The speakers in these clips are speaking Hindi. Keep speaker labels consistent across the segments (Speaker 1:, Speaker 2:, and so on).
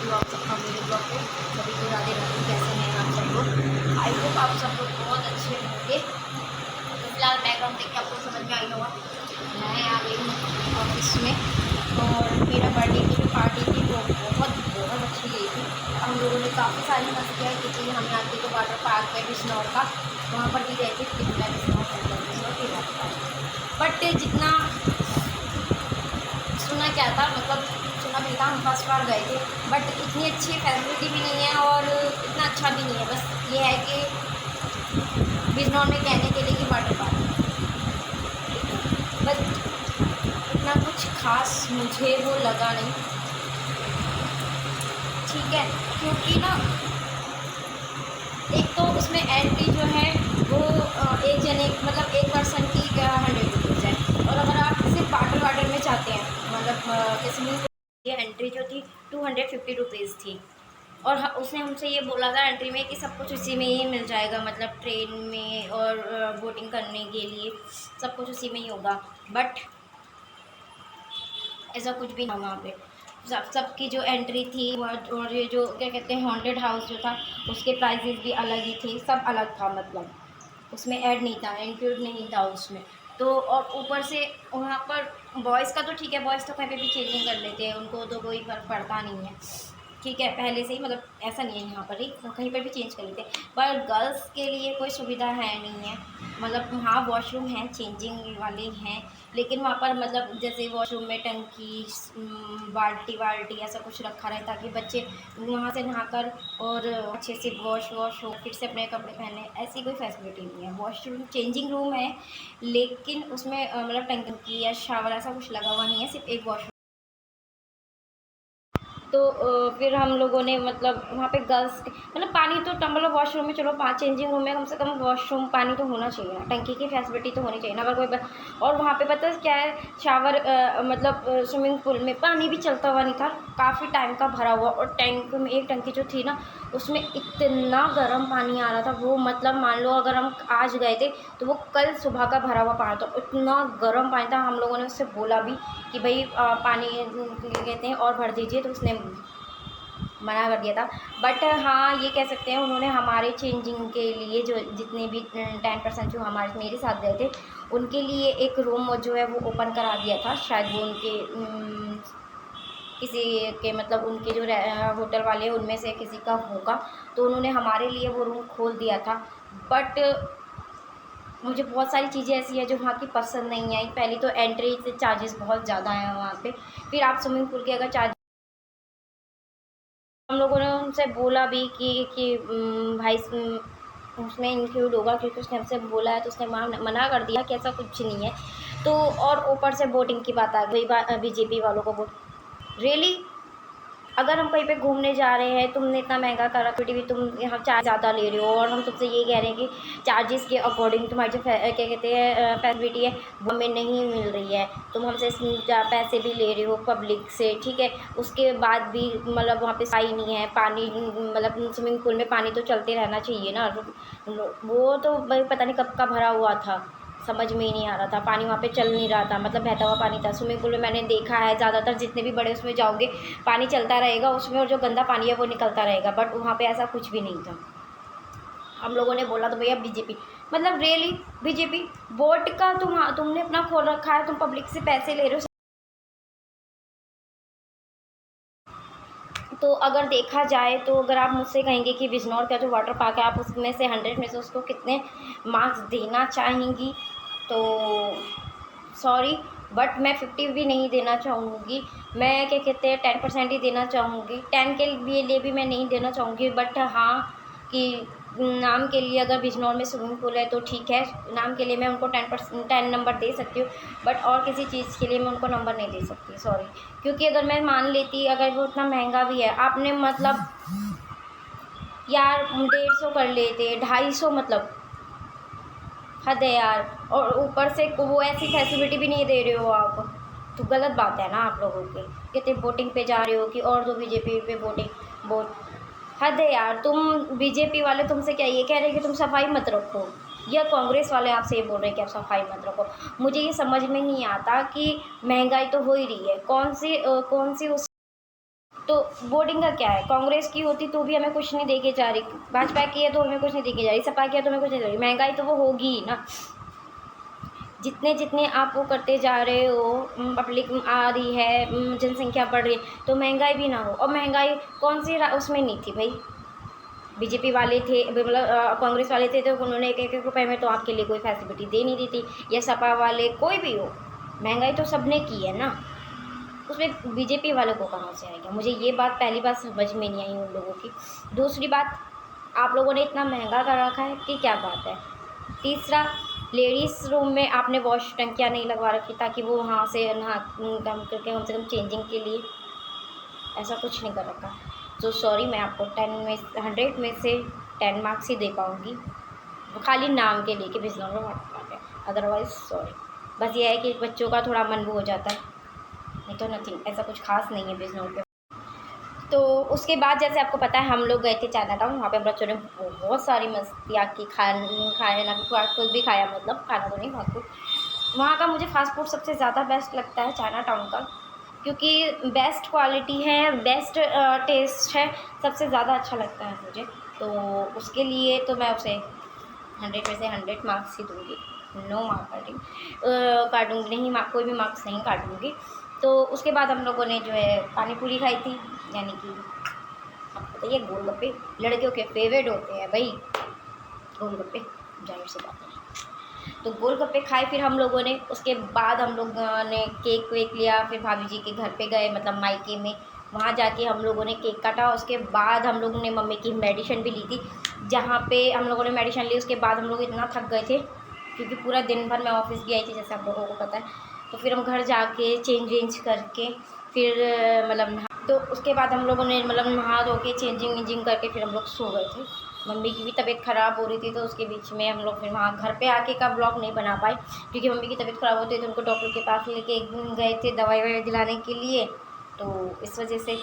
Speaker 1: ब्लॉग सबका मेरे ब्लॉग को सभी को राधे राधे। कैसे हैं आप सब लोग? आई होप आप सब लोग बहुत अच्छे होंगे। तो फिलहाल बैकग्राउंड देख के आपको समझ में आई होगा मैं आ गई हूँ ऑफिस में, और मेरा बर्थडे की जो पार्टी थी वो बहुत अच्छी गई थी। हम लोगों ने काफ़ी सारी मस्तियाँ की थी। हम यहाँ के तो वाटर पार्क है बिजनौर का, वहाँ पर भी गए थे। बिजनौर की वाटर पार्क, बट जितना सुना क्या था, मतलब सुना भी था, हम फर्स्ट बार गए थे, बट इतनी अच्छी फैसिलिटी भी नहीं है और इतना अच्छा भी नहीं है। बस ये है कि बिजनौर में कहने के लिए कि वाटर पार्क, बट इतना कुछ खास मुझे वो लगा नहीं। ठीक है, क्योंकि ना एक तो उसमें एंट्री जो है वो एक जने मतलब एक पर्सन की 100 रुपीज़ है, और अगर आप सिर्फ वाटर में चाहते हैं मतलब स्विमिंग पूल, ये एंट्री जो थी 250 रुपीज़ थी। और उसने हमसे ये बोला था एंट्री में कि सब कुछ उसी में ही मिल जाएगा, मतलब ट्रेन में और बोटिंग करने के लिए सब कुछ उसी में ही होगा, बट ऐसा कुछ भी नहीं वहाँ पे। सबकी जो एंट्री थी और ये जो क्या कहते हैं हॉन्टेड हाउस जो था उसके प्राइजेस भी अलग ही थे, सब अलग था, मतलब उसमें ऐड नहीं था, इंक्लूड नहीं था उसमें। तो और ऊपर से वहाँ पर बॉयज़ का तो ठीक है, बॉयज़ तो कहीं पे भी चेंजिंग कर लेते हैं, उनको तो कोई फ़र्क पड़ता नहीं है, ठीक है, पहले से ही, मतलब ऐसा नहीं है यहाँ पर ही कहीं पर भी चेंज कर लेते हैं। पर गर्ल्स के लिए कोई सुविधा है नहीं है, मतलब हाँ वॉशरूम हैं, चेंजिंग वाले हैं, लेकिन वहाँ पर मतलब जैसे वॉशरूम में टंकी बाल्टी वाल्टी ऐसा कुछ रखा रहे ताकि बच्चे वहाँ से नहाकर और अच्छे से वॉश हो फिर से अपने कपड़े पहने, ऐसी कोई फैसिलिटी नहीं है। वॉशरूम चेंजिंग रूम है, लेकिन उसमें मतलब टंकी या शावर ऐसा कुछ लगा हुआ नहीं है, सिर्फ एक वॉशरूम। तो फिर हम लोगों ने मतलब वहाँ पे गर्ल्स मतलब पानी तो मतलब वॉशरूम में चलो 5 चेंजिंग रूम में कम से कम वॉशरूम पानी तो होना चाहिए ना, टंकी की फैसिलिटी तो होनी चाहिए ना। अगर कोई और वहाँ पे पता है क्या है, शावर मतलब स्विमिंग पूल में पानी भी चलता हुआ नहीं था, काफ़ी टाइम का भरा हुआ, और टैंक में एक टंकी जो थी ना उसमें इतना गर्म पानी आ रहा था, वो मतलब मान लो अगर हम आज गए थे तो वो कल सुबह का भरा हुआ पानी था, इतना गर्म पानी था। हम लोगों ने उससे बोला भी कि भाई पानी कहते हैं और भर दीजिए, तो उसने मना कर दिया था। बट हाँ ये कह सकते हैं उन्होंने हमारे चेंजिंग के लिए जो जितने भी 10% जो हमारे मेरे साथ गए थे उनके लिए एक रूम जो है वो ओपन करा दिया था, शायद वो उनके किसी के मतलब उनके जो होटल वाले हैं उनमें से किसी का होगा, तो उन्होंने हमारे लिए वो रूम खोल दिया था। बट मुझे बहुत सारी चीज़ें ऐसी हैं जो वहाँ की पसंद नहीं आई। पहली तो एंट्री से चार्जेस बहुत ज़्यादा हैं वहाँ पे, फिर आप स्विमिंग पूल के अगर चार्ज, हम लोगों ने उनसे बोला भी कि भाई उसमें इंक्लूड होगा, क्योंकि उसने हमसे बोला है, तो उसने मना कर दिया कि ऐसा कुछ नहीं है। तो और ऊपर से बोटिंग की बात आ गई, बीजेपी वालों को बोट रियली, अगर हम कहीं पे घूमने जा रहे हैं, तुमने इतना महंगा कर रखा है, तुम यहाँ चार्ज ज़्यादा ले रहे हो, और हम तुमसे ये कह रहे हैं कि चार्जेस के अकॉर्डिंग तुम्हारी जो क्या कहते हैं फैसिलिटी है वो हमें नहीं मिल रही है, तुम हमसे पैसे भी ले रहे हो पब्लिक से, ठीक है, उसके बाद भी मतलब वहाँ पे सफाई नहीं है, पानी मतलब स्विमिंग पूल में पानी तो चलते रहना चाहिए ना, वो तो भाई पता नहीं कब का भरा हुआ था, समझ में ही नहीं आ रहा था, पानी वहाँ पे चल नहीं रहा था, मतलब बहता हुआ पानी था। स्विमिंग पूल में मैंने देखा है ज़्यादातर जितने भी बड़े उसमें जाओगे पानी चलता रहेगा उसमें, और जो गंदा पानी है वो निकलता रहेगा, बट वहाँ पे ऐसा कुछ भी नहीं था। हम लोगों ने बोला तो भैया बीजेपी, मतलब रियली बीजेपी वोट का तुमने अपना खोल रखा है, तुम पब्लिक से पैसे ले रहे हो। तो अगर देखा जाए तो अगर आप मुझसे कहेंगे कि बिजनौर का जो वाटर पार्क है आप उसमें से 100 में से उसको कितने मार्क्स देना चाहेंगी, तो सॉरी बट मैं 50 भी नहीं देना चाहूँगी, मैं क्या कहते हैं 10% ही देना चाहूँगी, 10 के लिए भी मैं नहीं देना चाहूँगी। बट हाँ कि नाम के लिए अगर बिजनौर में स्विमिंग पूल है तो ठीक है, नाम के लिए मैं उनको 10 नंबर दे सकती हूँ, बट और किसी चीज़ के लिए मैं उनको नंबर नहीं दे सकती, सॉरी। क्योंकि अगर मैं मान लेती अगर वो उतना महंगा भी है, आपने मतलब यार 150 कर लेते, 250, मतलब हद है यार, और ऊपर से वो ऐसी फैसिलिटी भी नहीं दे रहे हो आप, तो गलत बात है ना आप लोगों की, कितने वोटिंग पे जा रहे हो कि और दो बीजेपी पे वोटिंग वोट, हद है यार। तुम बीजेपी वाले तुमसे क्या ये कह रहे हैं कि तुम सफाई मत रखो, या कांग्रेस वाले आपसे ये बोल रहे हैं कि आप सफाई मत रखो, मुझे ये समझ में नहीं आता कि महंगाई तो हो ही रही है, कौन सी उस तो वोटिंग का क्या है, कांग्रेस की होती तो भी हमें कुछ नहीं दे के जा रही, भाजपा की है तो हमें कुछ नहीं दे के जा रही, सपा की है तो हमें कुछ नहीं दे रही। महंगाई तो वो होगी ही ना, जितने जितने आप वो करते जा रहे हो, पब्लिक आ रही है, जनसंख्या बढ़ रही है, तो महंगाई भी ना हो। और महंगाई कौन सी उसमें नहीं थी भाई, बीजेपी वाले थे, मतलब कांग्रेस वाले थे तो उन्होंने एक एक रुपये में तो आपके लिए कोई फैसिलिटी दे नहीं दी थी, या सपा वाले कोई भी हो, महंगाई तो सबने की है ना, उसमें बीजेपी वालों को कहाँ से आएगा। मुझे ये बात पहली बात समझ में नहीं आई उन लोगों की। दूसरी बात, आप लोगों ने इतना महंगा कर रखा है कि क्या बात है। तीसरा, लेडीज़ रूम में आपने वॉश टंकियाँ नहीं लगवा रखी ताकि वो वहाँ से नहा कम करके कम से कम चेंजिंग के लिए, ऐसा कुछ नहीं कर रखा। तो सॉरी, मैं आपको 100 में से 10 मार्क्स ही दे पाऊँगी, खाली नाम के लिए कि बिजनौर में वाटर है, अदरवाइज़ सॉरी। बस ये है कि बच्चों का थोड़ा मन वो हो जाता है, नहीं तो नथिंग, ऐसा कुछ खास नहीं है बिजनौर पे। तो उसके बाद जैसे आपको पता है हम लोग गए थे चाइना टाउन, वहाँ पे हम बच्चों ने बहुत सारी मस्तियाँ की, खाए ना, फास्ट फूड भी खाया, मतलब खाना तो नहीं, फास्ट फूड। वहाँ का मुझे फास्ट फूड सबसे ज़्यादा बेस्ट लगता है चाइना टाउन का, क्योंकि बेस्ट क्वालिटी है, बेस्ट टेस्ट है, सबसे ज़्यादा अच्छा लगता है मुझे। तो उसके लिए तो मैं उसे 100 में से 100 मार्क्स ही दूँगी, नो मार्क काटूँगी नहीं, कोई भी मार्क्स नहीं काटूँगी। तो उसके बाद हम लोगों ने जो है पानी पूरी खाई थी, यानी कि आपको बताइए गोलगप्पे लड़कियों के फेवरेट होते हैं भाई, गोलगप्पे, जाहिर सी बात है। तो गोलगप्पे खाए फिर हम लोगों ने, उसके बाद हम लोगों ने केक वेक लिया, फिर भाभी जी के घर पे गए, मतलब मायके में, वहाँ जाके हम लोगों ने केक काटा। उसके बाद हम लोगों ने मम्मी की मेडिसिन भी ली थी, जहाँ पे हम लोगों ने मेडिसिन ली। उसके बाद हम लोग इतना थक गए थे क्योंकि पूरा दिन भर मैं ऑफिस भी आई थी, जैसे आप लोगों को पता है। तो फिर हम घर जाके चेंज वेंज करके फिर मतलब तो उसके बाद हम लोगों ने मतलब नहा धो के चेंजिंग वेंजिंग करके फिर हम लोग सो गए थे। मम्मी की भी तबीयत ख़राब हो रही थी, तो उसके बीच में हम लोग फिर वहाँ घर पे आके का ब्लॉग नहीं बना पाए, क्योंकि मम्मी की तबीयत ख़राब होती है तो उनको डॉक्टर के पास लेके गए थे दवाई ववाई दिलाने के लिए। तो इस वजह से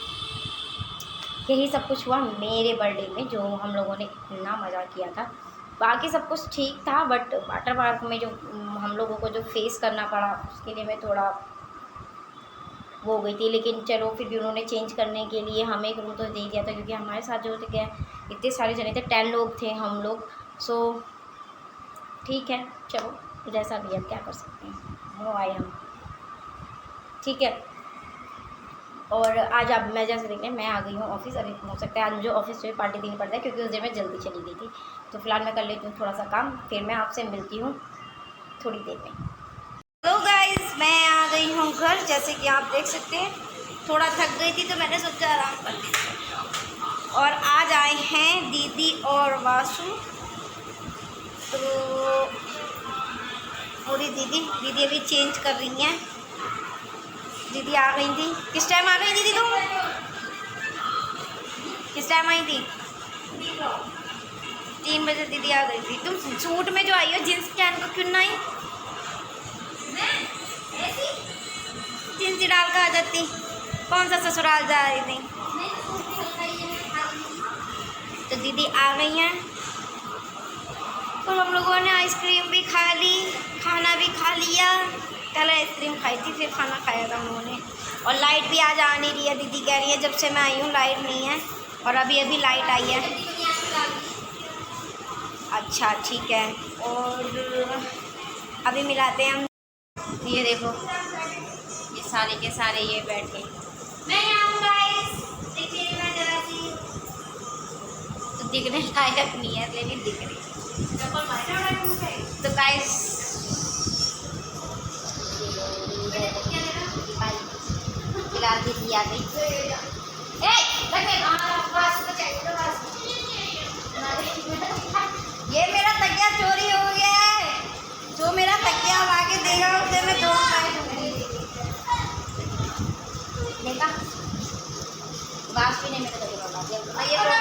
Speaker 1: यही सब कुछ हुआ मेरे बर्थडे में, जो हम लोगों ने इतना मज़ा किया था। बाकी सब कुछ ठीक था, बट वाटर पार्क में जो हम लोगों को जो फेस करना पड़ा, उसके लिए मैं थोड़ा वो हो गई थी। लेकिन चलो, फिर भी उन्होंने चेंज करने के लिए हमें एक रूम तो दे दिया था, क्योंकि हमारे साथ जो थे क्या इतने सारे जने थे, 10 लोग थे हम लोग। सो ठीक है, चलो जैसा भी है, क्या कर सकते हैं, वो आए हम, ठीक है। और आज अब मैं जैसे देखने मैं आ गई हूँ ऑफिस। अभी हो सकता है आज मुझे ऑफिस में पार्टी देनी पड़ता है, क्योंकि उस दिन मैं जल्दी चली गई थी। तो फिलहाल मैं कर लेती हूँ थोड़ा सा काम, फिर मैं आपसे मिलती हूँ थोड़ी देर में। हेलो गाइस, मैं आ गई हूँ घर। जैसे कि आप देख सकते हैं, थोड़ा थक गई थी तो मैंने सोचा आराम कर ली। और आज आए हैं दीदी और वासु। तो पूरी दीदी अभी चेंज कर रही हैं। दीदी आ गई थी, किस टाइम आ गई दीदी तुम? किस टाइम आई थी? 3 बजे दीदी आ गई थी। तुम सूट में जो आई हो जींस पहन को क्यों ना आई? जींस ही डाल कर आ जाती, कौन सा ससुराल जा रही थी? तो दीदी आ गई हैं और हम लोगों ने आइसक्रीम भी खा ली, खाना भी खा लिया। पहले आइसक्रीम खाई थी, फिर खाना खाया था हम लोगों ने। और लाइट भी आज आ नहीं रही है, दीदी कह रही है जब से मैं आई हूँ लाइट नहीं है, और अभी अभी लाइट आई है। अच्छा ठीक है, और अभी मिलाते हैं हम। ये देखो, ये सारे के सारे ये बैठे, मैं आऊँ गाइस, देखिए मैं जरा सी, तो दिखने लायक नहीं है लेकिन दिख रही। तो गाइस फिलहाल दीदी आ गई। ये मेरा तकिया चोरी हो गया है, जो मेरा तकिया ला के देगा उसे मैं 2 रुपए देखा, बात भी नहीं मेरे तकिया ला दिया।